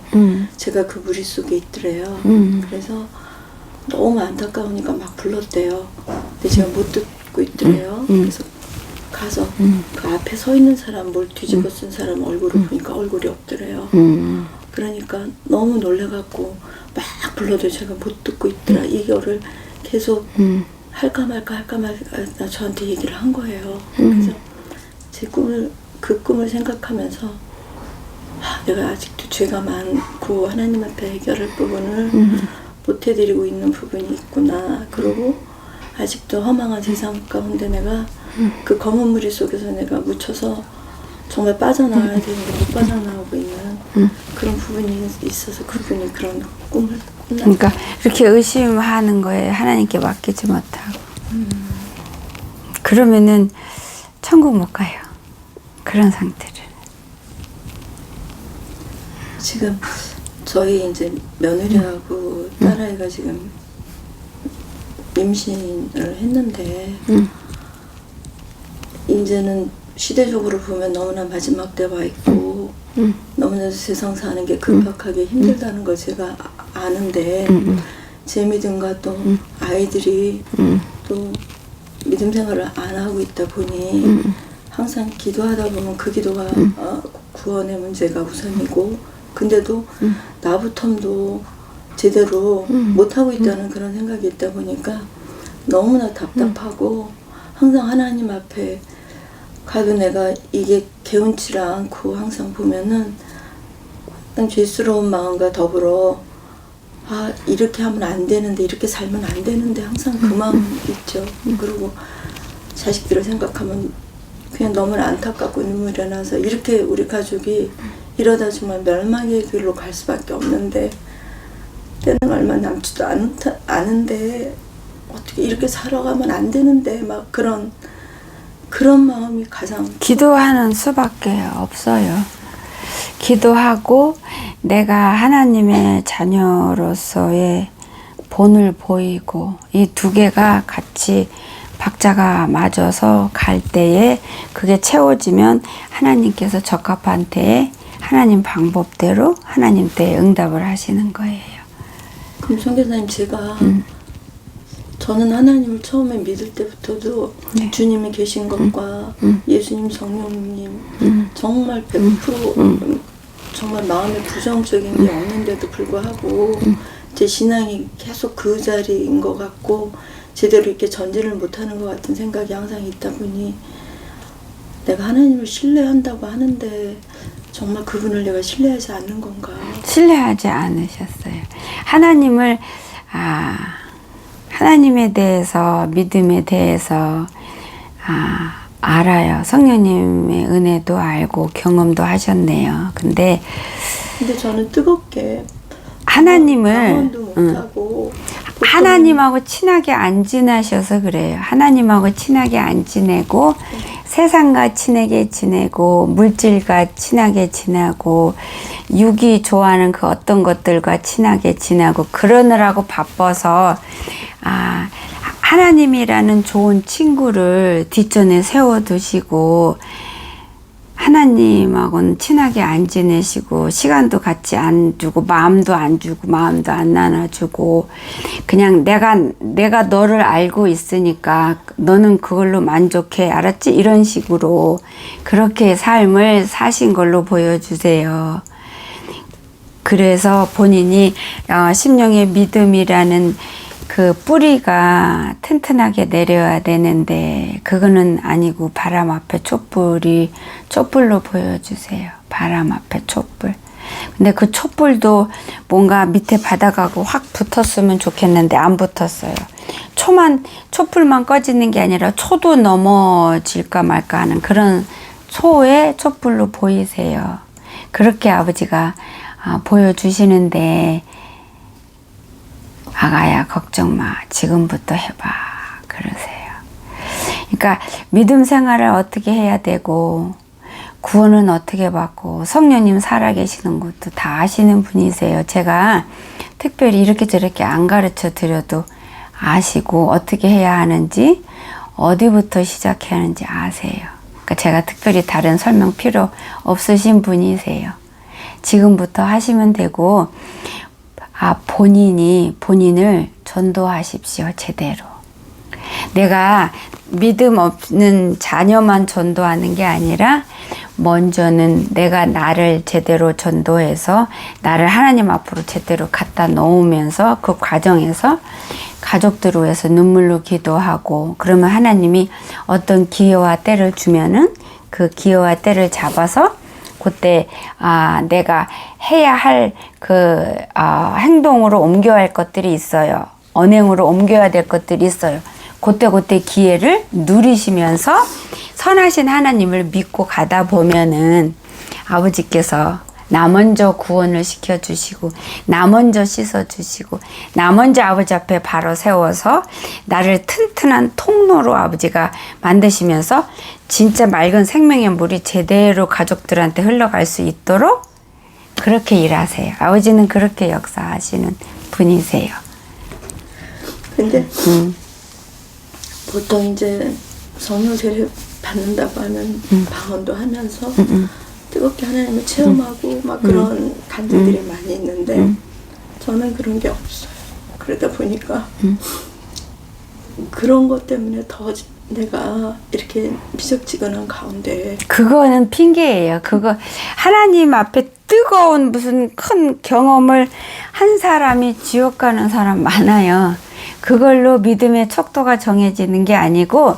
제가 그 무리 속에 있더래요. 그래서 너무 안타까우니까 막 불렀대요. 근데 제가 못 듣고 있더래요. 그래서 가서 그 앞에 서 있는 사람, 뭘 뒤집어 쓴 사람 얼굴을 보니까 얼굴이 없더래요. 그러니까 너무 놀래갖고 막 불러도 제가 못 듣고 있더라. 이거를 계속 할까 말까 저한테 얘기를 한 거예요. 그래서 그 꿈을 생각하면서 내가 아직도 죄가 많고 하나님 앞에 해결할 부분을 못 해드리고 있는 부분이 있구나. 그리고 아직도 허망한 세상 가운데 내가 그 검은 무리 속에서 내가 묻혀서 정말 빠져나와야 되는데 못 빠져나오고 있는 그런 부분이 있어서 그분이 그런 꿈을 꾼다. 그러니까 이렇게 의심하는 거에 하나님께 맡기지 못하고 그러면은 천국 못 가요. 그런 상태를. 지금 저희 이제 며느리하고 딸아이가 지금 임신을 했는데 이제는 시대적으로 보면 너무나 마지막 때 와 있고 너무나 세상 사는 게 급박하게 힘들다는 걸 제가 아는데 제 믿음과 또 아이들이 또 믿음 생활을 안 하고 있다 보니 항상 기도하다 보면 그 기도가 구원의 문제가 우선이고, 근데도 나부텀도 제대로 못하고 있다는 그런 생각이 있다 보니까 너무나 답답하고 항상 하나님 앞에 가도 내가 이게 개운치를 않고 항상 보면은 죄스러운 마음과 더불어 이렇게 하면 안 되는데, 이렇게 살면 안 되는데 항상 그 마음 있죠. 그리고 자식들을 생각하면 그냥 너무나 안타깝고 눈물이 나서 이렇게 우리 가족이 이러다 정말 멸망의 길로 갈 수밖에 없는데 때는 얼마 남지도 않은데 어떻게 이렇게 살아가면 안 되는데 막 그런 마음이 가장 기도하는 수밖에 없어요. 기도하고 내가 하나님의 자녀로서의 본을 보이고 이 두 개가 같이 박자가 맞아서 갈 때에 그게 채워지면 하나님께서 적합한 때에 하나님 방법대로 하나님 때에 응답을 하시는 거예요. 그럼 선교사님 제가 저는 하나님을 처음에 믿을 때부터도 네. 주님이 계신 것과 예수님 성령님 정말 100% 정말 마음에 부정적인 게 없는데도 불구하고 제 신앙이 계속 그 자리인 것 같고 제대로 이렇게 전진을 못하는 것 같은 생각이 항상 있다 보니 내가 하나님을 신뢰한다고 하는데 정말 그분을 내가 신뢰하지 않는 건가? 신뢰하지 않으셨어요. 하나님을 하나님에 대해서 믿음에 대해서 알아요. 성령님의 은혜도 알고 경험도 하셨네요. 근데 저는 뜨겁게 하나님을 방언도 못하고 하나님하고 친하게 안 지내셔서 그래요. 하나님하고 친하게 안 지내고 세상과 친하게 지내고 물질과 친하게 지내고 육이 좋아하는 그 어떤 것들과 친하게 지내고 그러느라고 바빠서 하나님이라는 좋은 친구를 뒷전에 세워두시고 하나님하고는 친하게 안 지내시고 시간도 같이 안 주고 마음도 안 주고 마음도 안 나눠주고 그냥 내가 너를 알고 있으니까 너는 그걸로 만족해 알았지? 이런 식으로 그렇게 삶을 사신 걸로 보여주세요. 그래서 본인이 심령의 믿음이라는 그 뿌리가 튼튼하게 내려야 되는데 그거는 아니고 바람 앞에 촛불로 보여주세요. 바람 앞에 촛불. 근데 그 촛불도 뭔가 밑에 바닥하고 확 붙었으면 좋겠는데 안 붙었어요. 촛불만 꺼지는 게 아니라 초도 넘어질까 말까 하는 그런 초의 촛불로 보이세요. 그렇게 아버지가 보여주시는데 아가야 걱정 마. 지금부터 해봐. 그러세요. 그러니까 믿음 생활을 어떻게 해야 되고 구원은 어떻게 받고 성령님 살아계시는 것도 다 아시는 분이세요. 제가 특별히 이렇게 저렇게 안 가르쳐 드려도 아시고 어떻게 해야 하는지 어디부터 시작해야 하는지 아세요. 그러니까 제가 특별히 다른 설명 필요 없으신 분이세요. 지금부터 하시면 되고 본인을 전도하십시오. 제대로. 내가 믿음 없는 자녀만 전도하는 게 아니라 먼저는 내가 나를 제대로 전도해서 나를 하나님 앞으로 제대로 갖다 놓으면서 그 과정에서 가족들을 위해서 눈물로 기도하고 그러면 하나님이 어떤 기회와 때를 주면은 그 기회와 때를 잡아서 그때 내가 해야 할 그 행동으로 옮겨야 할 것들이 있어요. 언행으로 옮겨야 될 것들이 있어요. 그때 기회를 누리시면서 선하신 하나님을 믿고 가다 보면은 아버지께서 나 먼저 구원을 시켜주시고 나 먼저 씻어주시고 나 먼저 아버지 앞에 바로 세워서 나를 튼튼한 통로로 아버지가 만드시면서 진짜 맑은 생명의 물이 제대로 가족들한테 흘러갈 수 있도록 그렇게 일하세요. 아버지는 그렇게 역사하시는 분이세요. 근데 보통 이제 성령세례 받는다고 하면 방언도 하면서 뜨겁게 하나님을 체험하고 막 그런 간증들이 많이 있는데 저는 그런 게 없어요. 그러다 보니까 그런 것 때문에 더 내가 이렇게 미적지근한 가운데 그거는 핑계예요. 그거 하나님 앞에 뜨거운 무슨 큰 경험을 한 사람이 지옥 가는 사람 많아요. 그걸로 믿음의 척도가 정해지는 게 아니고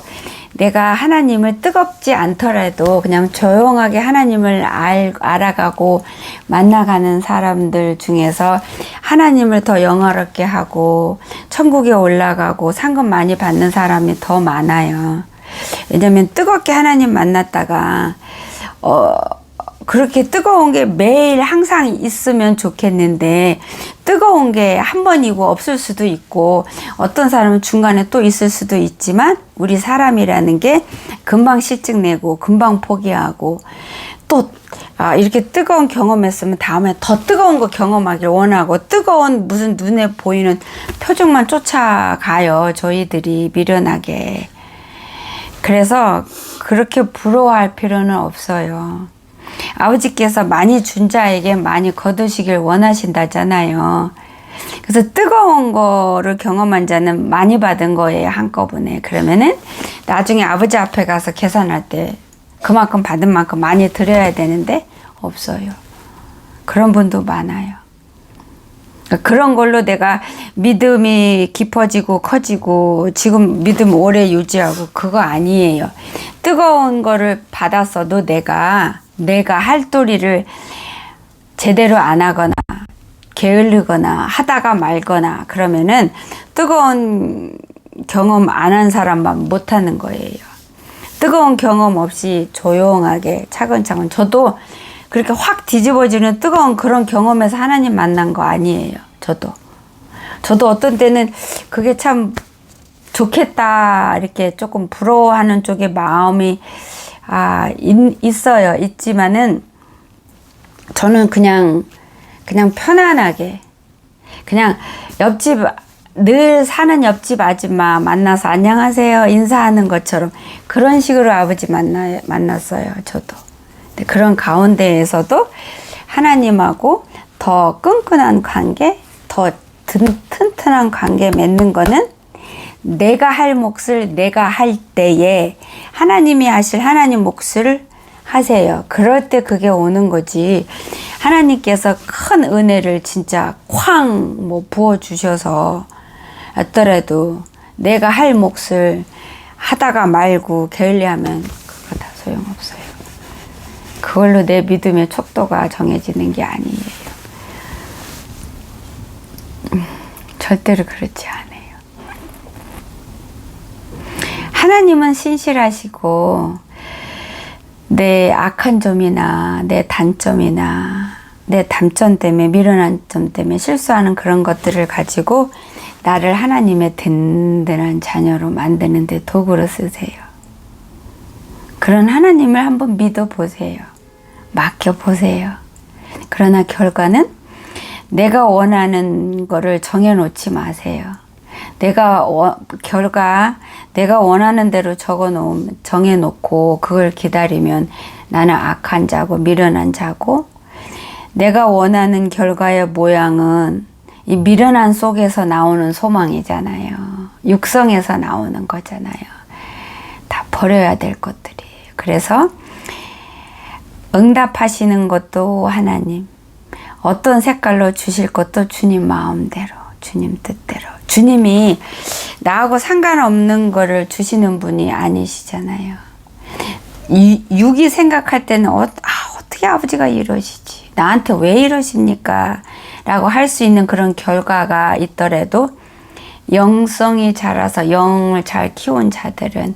내가 하나님을 뜨겁지 않더라도 그냥 조용하게 하나님을 알아가고 만나가는 사람들 중에서 하나님을 더 영화롭게 하고 천국에 올라가고 상급 많이 받는 사람이 더 많아요. 왜냐면 뜨겁게 하나님 만났다가 그렇게 뜨거운 게 매일 항상 있으면 좋겠는데 뜨거운 게 한 번이고 없을 수도 있고 어떤 사람은 중간에 또 있을 수도 있지만 우리 사람이라는 게 금방 실증 내고 금방 포기하고 또 이렇게 뜨거운 경험했으면 다음에 더 뜨거운 거 경험하길 원하고 뜨거운 무슨 눈에 보이는 표정만 쫓아가요. 저희들이 미련하게. 그래서 그렇게 부러워할 필요는 없어요. 아버지께서 많이 준 자에게 많이 거두시길 원하신다잖아요. 그래서 뜨거운 거를 경험한 자는 많이 받은 거예요, 한꺼번에. 그러면은 나중에 아버지 앞에 가서 계산할 때 그만큼 받은 만큼 많이 드려야 되는데 없어요. 그런 분도 많아요. 그런 걸로 내가 믿음이 깊어지고 커지고 지금 믿음 오래 유지하고 그거 아니에요. 뜨거운 거를 받았어도 내가 할 도리를 제대로 안 하거나 게을르거나 하다가 말거나 그러면은 뜨거운 경험 안 한 사람만 못 하는 거예요. 뜨거운 경험 없이 조용하게 차근차근 저도 그렇게 확 뒤집어지는 뜨거운 그런 경험에서 하나님 만난 거 아니에요. 저도 어떤 때는 그게 참 좋겠다 이렇게 조금 부러워하는 쪽에 마음이 있어요. 있지만은 저는 그냥 편안하게 그냥 옆집 늘 사는 옆집 아줌마 만나서 안녕하세요 인사하는 것처럼 그런 식으로 아버지 만났어요. 저도. 근데 그런 가운데에서도 하나님하고 더 끈끈한 관계, 더 튼튼한 관계 맺는 거는 내가 할 몫을 내가 할 때에 하나님이 하실 하나님 몫을 하세요. 그럴 때 그게 오는 거지. 하나님께서 큰 은혜를 진짜 쾅 부어주셔서 했더라도 내가 할 몫을 하다가 말고 게을리하면 그거 다 소용없어요. 그걸로 내 믿음의 척도가 정해지는 게 아니에요. 절대로 그렇지 않아요. 하나님은 신실하시고 내 악한 점이나 내 단점이나 내 단점 때문에 미련한 점 때문에 실수하는 그런 것들을 가지고 나를 하나님의 든든한 자녀로 만드는 데 도구로 쓰세요. 그런 하나님을 한번 믿어보세요. 맡겨보세요. 그러나 결과는 내가 원하는 거를 정해놓지 마세요. 내가 원하는 대로 정해놓고 그걸 기다리면 나는 악한 자고 미련한 자고 내가 원하는 결과의 모양은 이 미련한 속에서 나오는 소망이잖아요. 육성에서 나오는 거잖아요. 다 버려야 될 것들이에요. 그래서 응답하시는 것도 하나님, 어떤 색깔로 주실 것도 주님 마음대로, 주님 뜻대로. 주님이 나하고 상관없는 거를 주시는 분이 아니시잖아요. 육이 생각할 때는 어떻게 아버지가 이러시지? 나한테 왜 이러십니까? 라고 할 수 있는 그런 결과가 있더라도 영성이 자라서 영을 잘 키운 자들은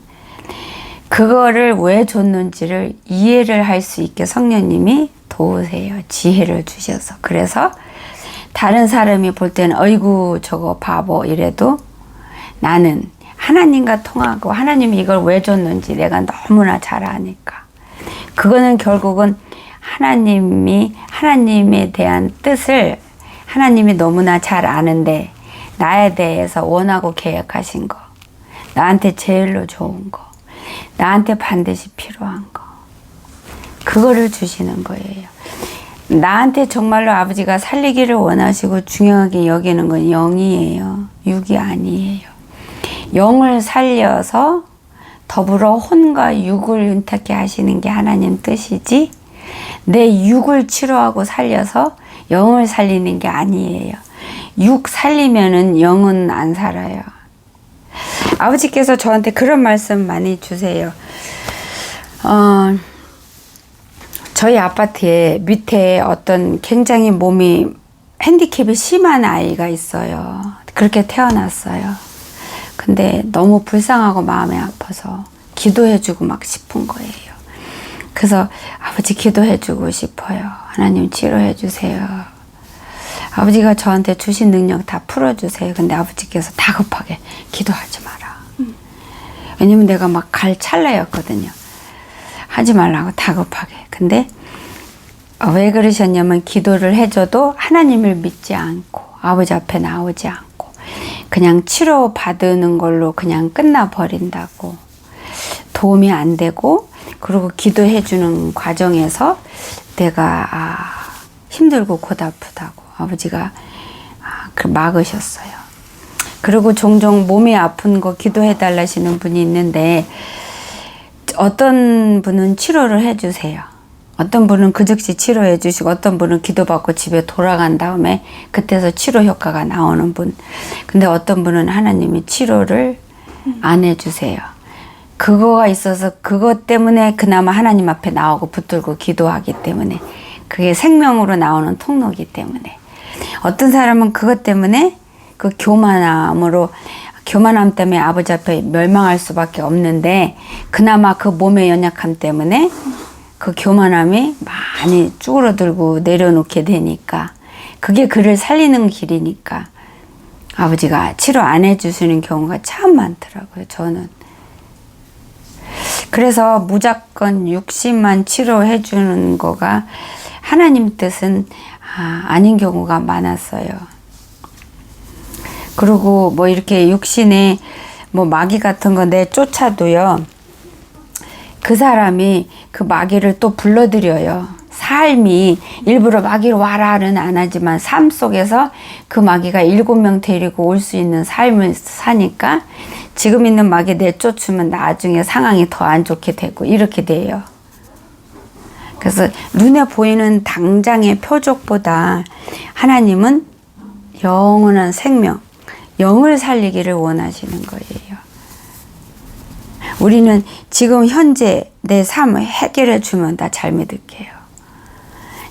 그거를 왜 줬는지를 이해를 할 수 있게 성령님이 도우세요. 지혜를 주셔서. 그래서 다른 사람이 볼 때는 어이구 저거 바보 이래도 나는 하나님과 통하고 하나님이 이걸 왜 줬는지 내가 너무나 잘 아니까. 그거는 결국은 하나님에 대한 뜻을 하나님이 너무나 잘 아는데 나에 대해서 원하고 계획하신 거, 나한테 제일로 좋은 거, 나한테 반드시 필요한 거, 그거를 주시는 거예요. 나한테 정말로 아버지가 살리기를 원하시고 중요하게 여기는 건 영이에요. 육이 아니에요. 영을 살려서 더불어 혼과 육을 윤택케 하시는 게 하나님 뜻이지 내 육을 치료하고 살려서 영을 살리는 게 아니에요. 육 살리면은 영은 안 살아요. 아버지께서 저한테 그런 말씀 많이 주세요. 저희 아파트에 밑에 어떤 굉장히 몸이 핸디캡이 심한 아이가 있어요. 그렇게 태어났어요. 근데 너무 불쌍하고 마음이 아파서 기도해주고 막 싶은 거예요. 그래서 아버지 기도해주고 싶어요. 하나님 치료해주세요. 아버지가 저한테 주신 능력 다 풀어주세요. 근데 아버지께서 다급하게 기도하지 마라. 왜냐면 내가 막 갈 찰나였거든요. 하지 말라고 다급하게. 근데 왜 그러셨냐면 기도를 해줘도 하나님을 믿지 않고 아버지 앞에 나오지 않고 그냥 치료 받는 걸로 그냥 끝나버린다고. 도움이 안 되고 그리고 기도해주는 과정에서 내가 힘들고 고달프다고 아버지가 막으셨어요. 그리고 종종 몸이 아픈 거 기도해달라시는 분이 있는데 어떤 분은 치료를 해주세요. 어떤 분은 그 즉시 치료해 주시고 어떤 분은 기도받고 집에 돌아간 다음에 그때서 치료 효과가 나오는 분. 근데 어떤 분은 하나님이 치료를 안 해주세요. 그거가 있어서 그것 때문에 그나마 하나님 앞에 나오고 붙들고 기도하기 때문에 그게 생명으로 나오는 통로이기 때문에 어떤 사람은 그것 때문에 그 교만함 때문에 아버지 앞에 멸망할 수밖에 없는데 그나마 그 몸의 연약함 때문에 그 교만함이 많이 쭈그러들고 내려놓게 되니까 그게 그를 살리는 길이니까 아버지가 치료 안 해주시는 경우가 참 많더라고요. 저는. 그래서 무조건 육신만 치료해 주는 거가 하나님 뜻은 아닌 경우가 많았어요. 그리고 뭐 이렇게 육신에 뭐 마귀 같은 거 내쫓아도요. 그 사람이 그 마귀를 또 불러들여요. 삶이 일부러 마귀로 와라는 안 하지만 삶 속에서 그 마귀가 7명 데리고 올 수 있는 삶을 사니까 지금 있는 마귀 내쫓으면 나중에 상황이 더 안 좋게 되고 이렇게 돼요. 그래서 눈에 보이는 당장의 표적보다 하나님은 영원한 생명, 영을 살리기를 원하시는 거예요. 우리는 지금 현재 내 삶을 해결해 주면 다 잘 믿을게요.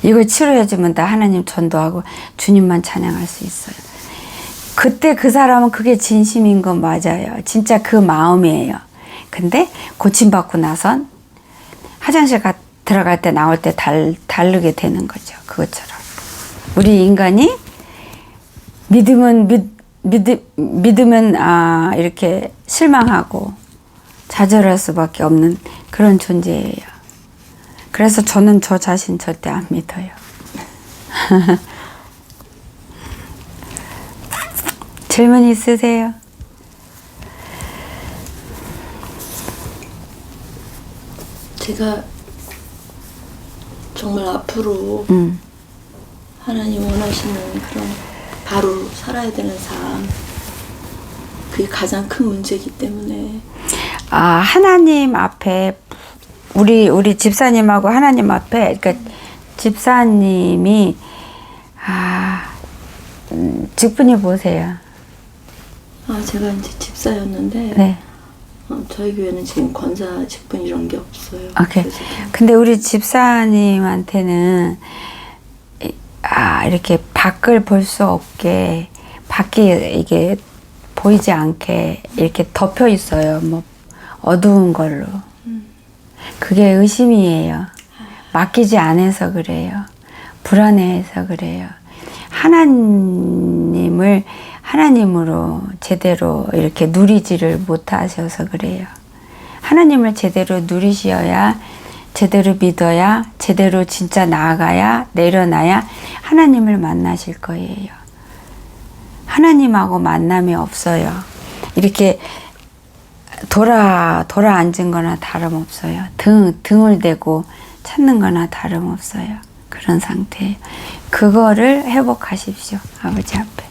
이걸 치료해 주면 다 하나님 전도하고 주님만 찬양할 수 있어요. 그때 그 사람은 그게 진심인 건 맞아요. 진짜 그 마음이에요. 근데 고침받고 나선 화장실 들어갈 때 나올 때 다르게 되는 거죠. 그것처럼. 우리 인간이 믿으면 이렇게 실망하고 좌절할 수밖에 없는 그런 존재예요. 그래서 저는 저 자신 절대 안 믿어요. 질문 있으세요? 제가 정말 앞으로 하나님 원하시는 그런 바로 살아야 되는 삶, 그게 가장 큰 문제이기 때문에 하나님 앞에 우리 집사님하고 하나님 앞에 그러니까 집사님이 직분이 뭐세요? 제가 이제 집사였는데 네. 저희 교회는 지금 권사 직분 이런 게 없어요. 오케이. 근데 우리 집사님한테는 이렇게 밖을 볼 수 없게 밖이 이게 보이지 않게 이렇게 덮여 있어요. 뭐 어두운 걸로. 그게 의심이에요. 맡기지 않아서 그래요. 불안해해서 그래요. 하나님을 하나님으로 제대로 이렇게 누리지를 못하셔서 그래요. 하나님을 제대로 누리셔야, 제대로 믿어야, 제대로 진짜 나아가야, 내려놔야 하나님을 만나실 거예요. 하나님하고 만남이 없어요. 이렇게 돌아 앉은 거나 다름없어요. 등을 대고 찾는 거나 다름없어요. 그런 상태예요. 그거를 회복하십시오. 아버지 앞에.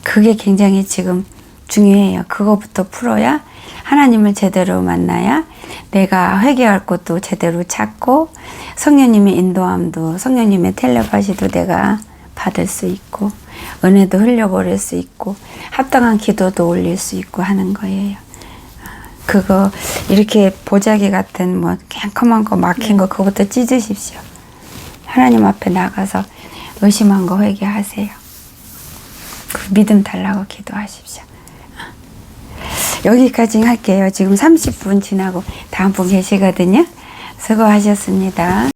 그게 굉장히 지금 중요해요. 그거부터 풀어야 하나님을 제대로 만나야 내가 회개할 것도 제대로 찾고 성령님의 인도함도 성령님의 텔레파시도 내가 받을 수 있고 은혜도 흘려버릴 수 있고 합당한 기도도 올릴 수 있고 하는 거예요. 그거 이렇게 보자기 같은 뭐 캄캄한 거 막힌 거 그거부터 찢으십시오. 하나님 앞에 나가서 의심한 거 회개하세요. 그 믿음 달라고 기도하십시오. 여기까지 할게요. 지금 30분 지나고 다음 분 계시거든요. 수고하셨습니다.